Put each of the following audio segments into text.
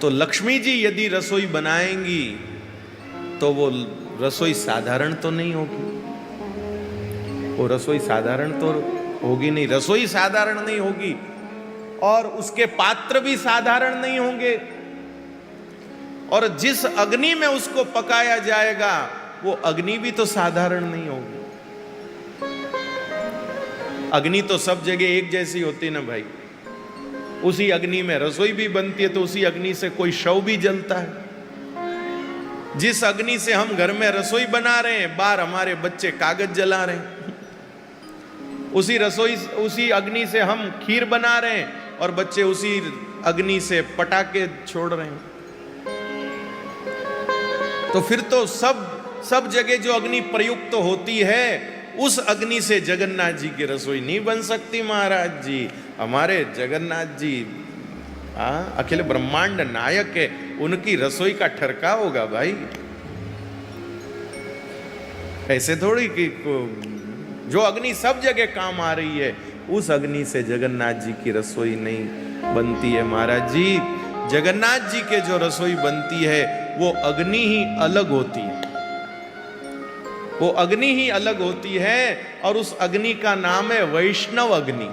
तो लक्ष्मी जी यदि रसोई बनाएंगी तो वो रसोई साधारण तो नहीं होगी, वो रसोई साधारण तो होगी नहीं, रसोई साधारण नहीं होगी और उसके पात्र भी साधारण नहीं होंगे, और जिस अग्नि में उसको पकाया जाएगा वो अग्नि भी तो साधारण नहीं होगी। अग्नि तो सब जगह एक जैसी होती ना भाई, उसी अग्नि में रसोई भी बनती है तो उसी अग्नि से कोई शव भी जलता है। जिस अग्नि से हम घर में रसोई बना रहे हैं, बाहर हमारे बच्चे कागज जला रहे हैं। उसी अग्नि से हम खीर बना रहे हैं और बच्चे उसी अग्नि से पटाखे छोड़ रहे हैं। तो फिर तो सब जगह जो अग्नि प्रयुक्त होती है उस अग्नि से जगन्नाथ जी की रसोई नहीं बन सकती महाराज जी। हमारे जगन्नाथ जी अखिल ब्रह्मांड नायक है, उनकी रसोई का ठरका होगा भाई। ऐसे थोड़ी कि जो अग्नि सब जगह काम आ रही है उस अग्नि से जगन्नाथ जी की रसोई नहीं बनती है महाराज जी। जगन्नाथ जी के जो रसोई बनती है वो अग्नि ही अलग होती है, वो अग्नि ही अलग होती है और उस अग्नि का नाम है वैष्णव अग्नि।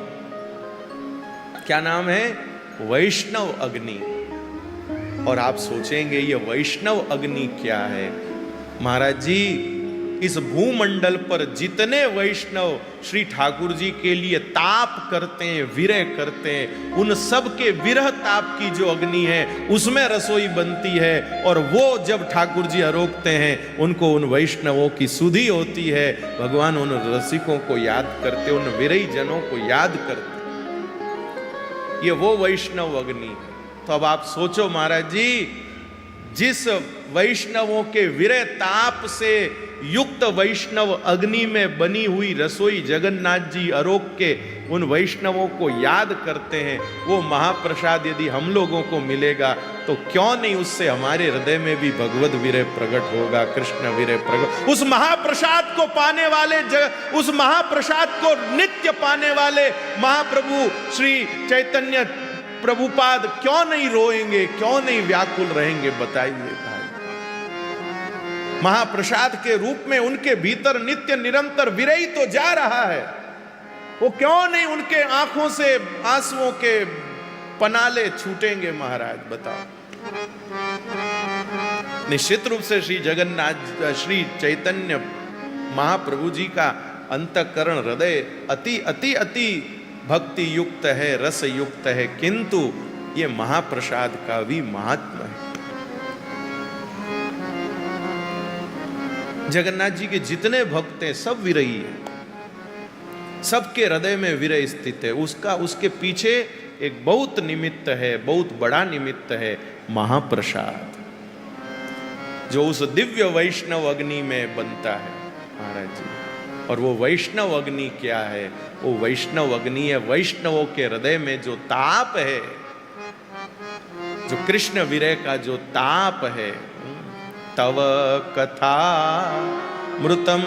क्या नाम है? वैष्णव अग्नि। और आप सोचेंगे ये वैष्णव अग्नि क्या है? महाराज जी, इस भूमंडल पर जितने वैष्णव श्री ठाकुर जी के लिए ताप करते हैं, विरह करते हैं, उन सब के विरह ताप की जो अग्नि है उसमें रसोई बनती है। और वो जब ठाकुर जी आरोपते हैं उनको उन वैष्णवों की सुधि होती है। भगवान उन रसिकों को याद करते, उन विरही जनों को याद करते, ये वो वैष्णव अग्नि। तो अब आप सोचो महाराज जी, जिस वैष्णवों के विरह ताप से युक्त वैष्णव अग्नि में बनी हुई रसोई जगन्नाथ जी आरोप के उन वैष्णवों को याद करते हैं, वो महाप्रसाद यदि हम लोगों को मिलेगा तो क्यों नहीं उससे हमारे हृदय में भी भगवत विरह प्रकट होगा, कृष्ण विरह प्रकट। उस महाप्रसाद को पाने वाले उस महाप्रसाद को नित्य पाने वाले महाप्रभु श्री चैतन्य प्रभुपाद क्यों नहीं रोएंगे, क्यों नहीं व्याकुल रहेंगे? बताइए भाई। महाप्रसाद के रूप में उनके भीतर नित्य निरंतर विरही तो जा रहा है, वो क्यों नहीं उनके आंखों से आंसुओं के पनाले छूटेंगे महाराज? बताओ। निश्चित रूप से श्री जगन्नाथ श्री चैतन्य महाप्रभु जी का अंतःकरण हृदय अति अति अति भक्ति युक्त है, रस युक्त है, किंतु ये महाप्रसाद का भी महात्मा है। जगन्नाथ जी के जितने भक्त हैं सब विरही है, सबके हृदय में विरह स्थित है। उसके पीछे एक बहुत निमित्त है, बहुत बड़ा निमित्त है, महाप्रसाद, जो उस दिव्य वैष्णव अग्नि में बनता है महाराज जी। और वो वैष्णव अग्नि क्या है? वो वैष्णव अग्नि है वैष्णवों के हृदय में जो ताप है, जो कृष्ण विरह का जो ताप है। तव कथा मृतम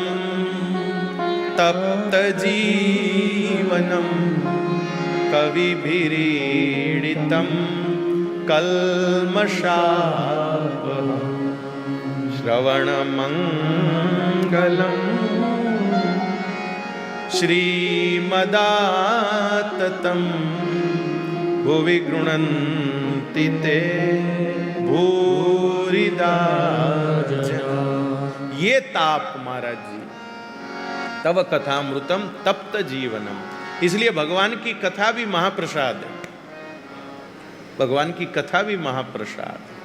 तप्त जीवनम कविभिरीडितम कल्मषापहं श्रवण मंगलम श्रीमदाततं भुवि गृह्णन्ति ते भूरिदा जना। ये ताप महाराज जी, तव कथामृतम तप्त जीवनम। इसलिए भगवान की कथा भी महाप्रसाद है, भगवान की कथा भी महाप्रसाद है।